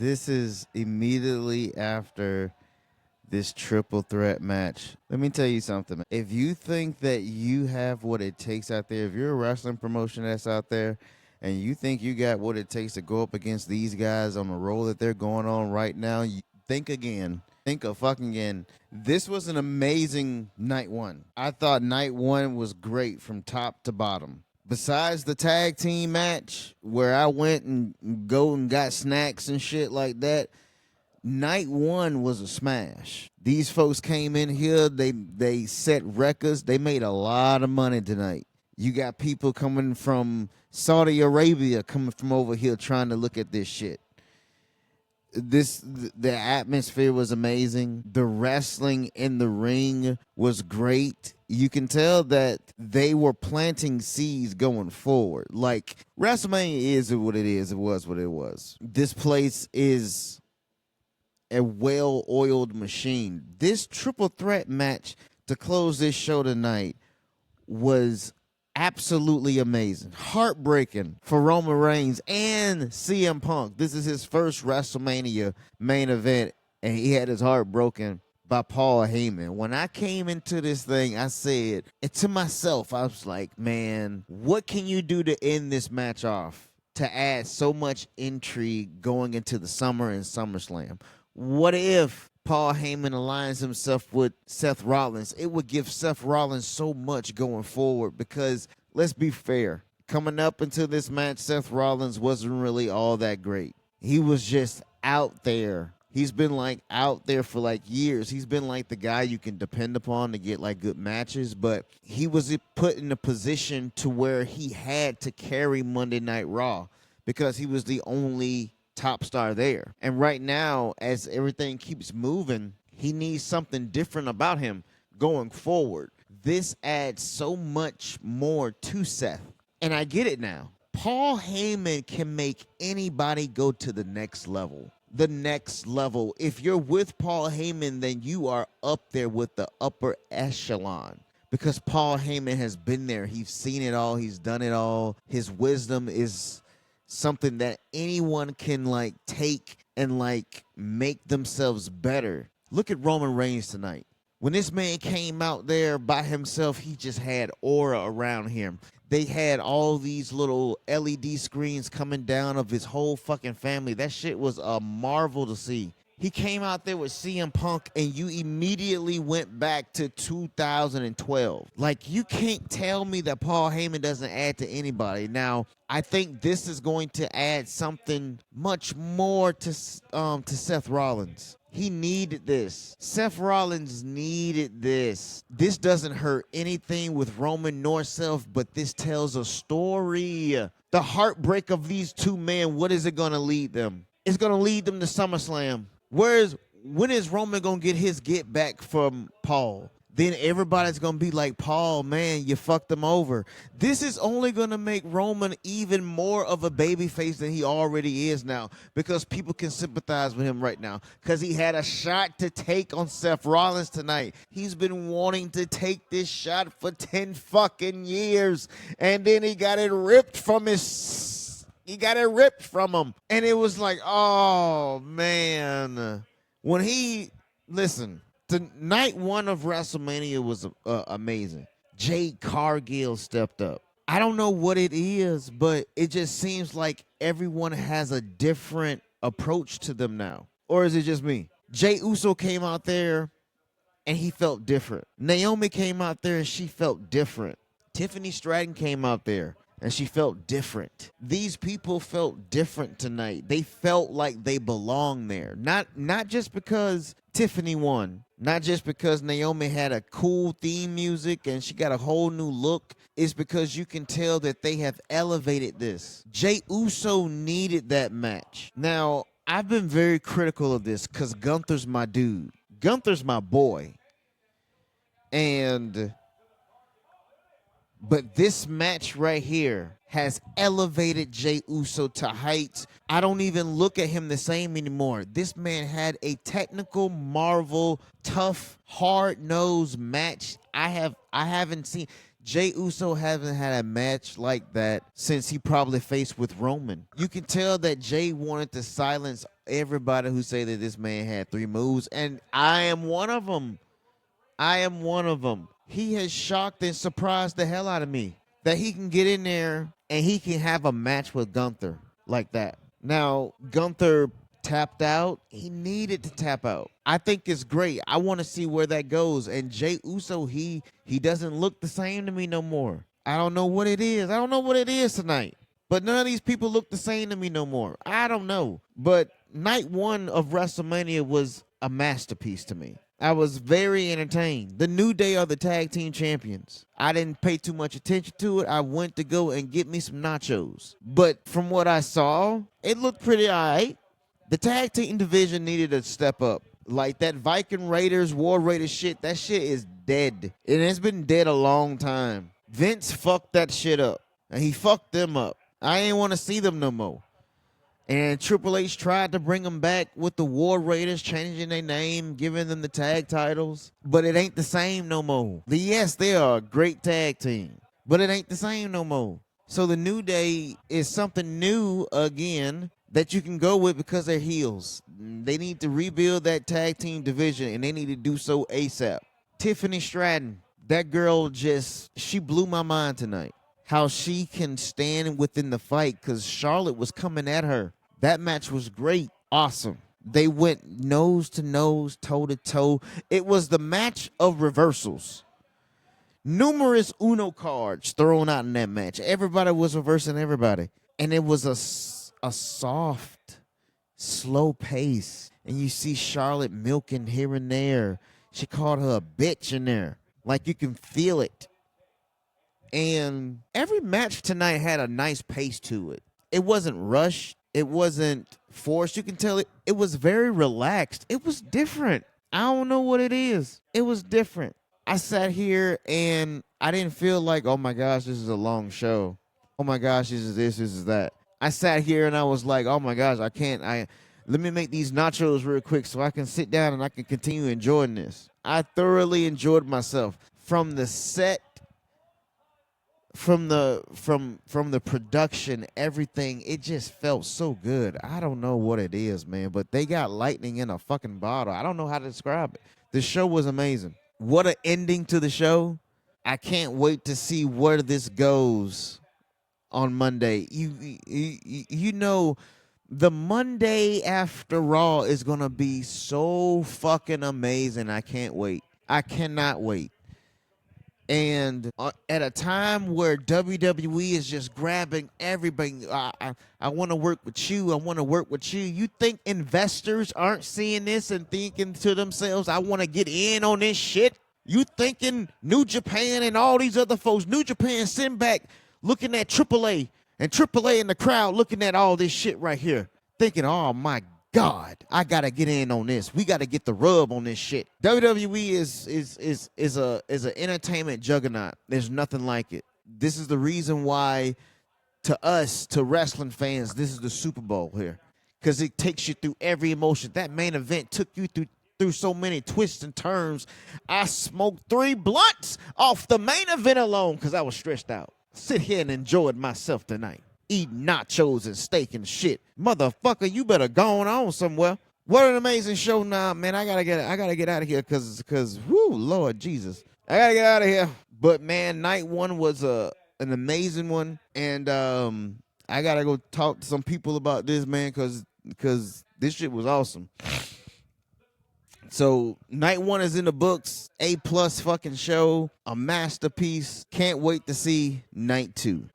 This is immediately after this triple threat match. Let me tell you something. If you think that you have what it takes out there, if you're a wrestling promotion that's out there and you think you got what it takes to go up against these guys on the role that they're going on right now, think again. Think of fucking again. This was an amazing night one. I thought night one was great from top to bottom. Besides the tag team match where I went and got snacks and shit like that, night one was a smash. These folks came in here, they set records, they made a lot of money tonight. You got people coming from Saudi Arabia coming from over here trying to look at this shit. The atmosphere was amazing. The wrestling in the ring was great. You can tell that they were planting seeds going forward. Like, WrestleMania is what it is. It was what it was. This place is a well-oiled machine. This triple threat match to close this show tonight was absolutely amazing. Heartbreaking for Roman Reigns and CM Punk. This is his first WrestleMania main event, and he had his heart broken by Paul Heyman. When I came into this thing, I said, and to myself, I was like, man, what can you do to end this match off to add so much intrigue going into the summer and SummerSlam? What if Paul Heyman aligns himself with Seth Rollins? It would give Seth Rollins so much going forward because, let's be fair, coming up into this match, Seth Rollins wasn't really all that great. He was just out there. He's been like out there for like years. He's been like the guy you can depend upon to get like good matches, but he was put in a position to where he had to carry Monday Night Raw because he was the only top star there. And right now, as everything keeps moving, he needs something different about him going forward. This adds so much more to Seth. And I get it now. Paul Heyman can make anybody go to the next level. The next level. If you're with Paul Heyman, then you are up there with the upper echelon. Because Paul Heyman has been there. He's seen it all. He's done it all. His wisdom is something that anyone can like take and like make themselves better. Look at Roman Reigns tonight. When this man came out there by himself, he just had aura around him. They had all these little LED screens coming down of his whole fucking family. That shit was a marvel to see. He came out there with CM Punk and you immediately went back to 2012. Like, you can't tell me that Paul Heyman doesn't add to anybody. Now, I think this is going to add something much more to Seth Rollins. He needed this. Seth Rollins needed this. This doesn't hurt anything with Roman nor Seth, but this tells a story. The heartbreak of these two men, what is it going to lead them? It's going to lead them to SummerSlam. When is Roman going to get his get back from Paul? Then everybody's going to be like, Paul, man, you fucked him over. This is only going to make Roman even more of a babyface than he already is now because people can sympathize with him right now because he had a shot to take on Seth Rollins tonight. He's been wanting to take this shot for 10 fucking years, and then he got it ripped from him. And it was like, oh, man. Listen, the night one of WrestleMania was amazing. Jade Cargill stepped up. I don't know what it is, but it just seems like everyone has a different approach to them now. Or is it just me? Jey Uso came out there and he felt different. Naomi came out there and she felt different. Tiffany Stratton came out there and she felt different. These people felt different tonight. They felt like they belonged there. Not just because Tiffany won. Not just because Naomi had a cool theme music and she got a whole new look. It's because you can tell that they have elevated this. Jey Uso needed that match. Now, I've been very critical of this because Gunther's my dude. Gunther's my boy. But this match right here has elevated Jey Uso to heights. I don't even look at him the same anymore. This man had a technical, marvel, tough, hard-nosed match. I haven't seen. Jey Uso hasn't had a match like that since he probably faced with Roman. You can tell that Jey wanted to silence everybody who say that this man had 3 moves, and I am one of them. I am one of them. He has shocked and surprised the hell out of me that he can get in there and he can have a match with Gunther like that. Now, Gunther tapped out. He needed to tap out. I think it's great. I want to see where that goes. And Jey Uso, he doesn't look the same to me no more. I don't know what it is. I don't know what it is tonight. But none of these people look the same to me no more. I don't know. But night 1 of WrestleMania was a masterpiece to me. I was very entertained. The New Day are the tag team champions. I didn't pay too much attention to it. I went to go and get me some nachos. But from what I saw, it looked pretty all right. The tag team division needed a step up. Like that Viking Raiders, War Raiders shit, that shit is dead. And it's been dead a long time. Vince fucked that shit up. And he fucked them up. I ain't want to see them no more. And Triple H tried to bring them back with the War Raiders, changing their name, giving them the tag titles. But it ain't the same no more. Yes, they are a great tag team. But it ain't the same no more. So the New Day is something new again that you can go with because they're heels. They need to rebuild that tag team division, and they need to do so ASAP. Tiffany Stratton, that girl she blew my mind tonight. How she can stand within the fight because Charlotte was coming at her. That match was great. Awesome. They went nose to nose, toe to toe. It was the match of reversals. Numerous Uno cards thrown out in that match. Everybody was reversing everybody. And it was a soft, slow pace. And you see Charlotte milking here and there. She called her a bitch in there. Like you can feel it. And every match tonight had a nice pace to it. It wasn't rushed. It wasn't forced. You can tell it was very relaxed. It was different. I don't know what it is. It was different. I sat here and I didn't feel like, oh my gosh, this is a long show. Oh my gosh, this is that. I sat here and I was like, oh my gosh, let me make these nachos real quick so I can sit down and I can continue enjoying this. I thoroughly enjoyed myself. From the set, from the production, everything, it just felt so good. I don't know what it is, man, but they got lightning in a fucking bottle. I don't know how to describe it. The show was amazing. What an ending to the show. I can't wait to see where this goes on Monday. You know, the Monday after Raw is going to be so fucking amazing. I can't wait. I cannot wait. And at a time where WWE is just grabbing everybody, I want to work with you. I want to work with you. You think investors aren't seeing this and thinking to themselves, I want to get in on this shit? You thinking New Japan and all these other folks, New Japan sitting back looking at AAA and AAA in the crowd looking at all this shit right here, thinking, oh my God, I gotta get in on this. We gotta get the rub on this shit. WWE is an entertainment juggernaut. There's nothing like it. This is the reason why, to us, to wrestling fans, this is the Super Bowl here, because it takes you through every emotion. That main event took you through so many twists and turns. I smoked 3 blunts off the main event alone because I was stressed out. Sit here and enjoyed myself tonight. Eating nachos and steak and shit. Motherfucker, you better go on somewhere. What an amazing show now, man. I gotta get out of here because whoo, Lord Jesus. I gotta get out of here. But man, night 1 was an amazing one. And I gotta go talk to some people about this, man, because this shit was awesome. So night 1 is in the books. A+ fucking show. A masterpiece. Can't wait to see night 2.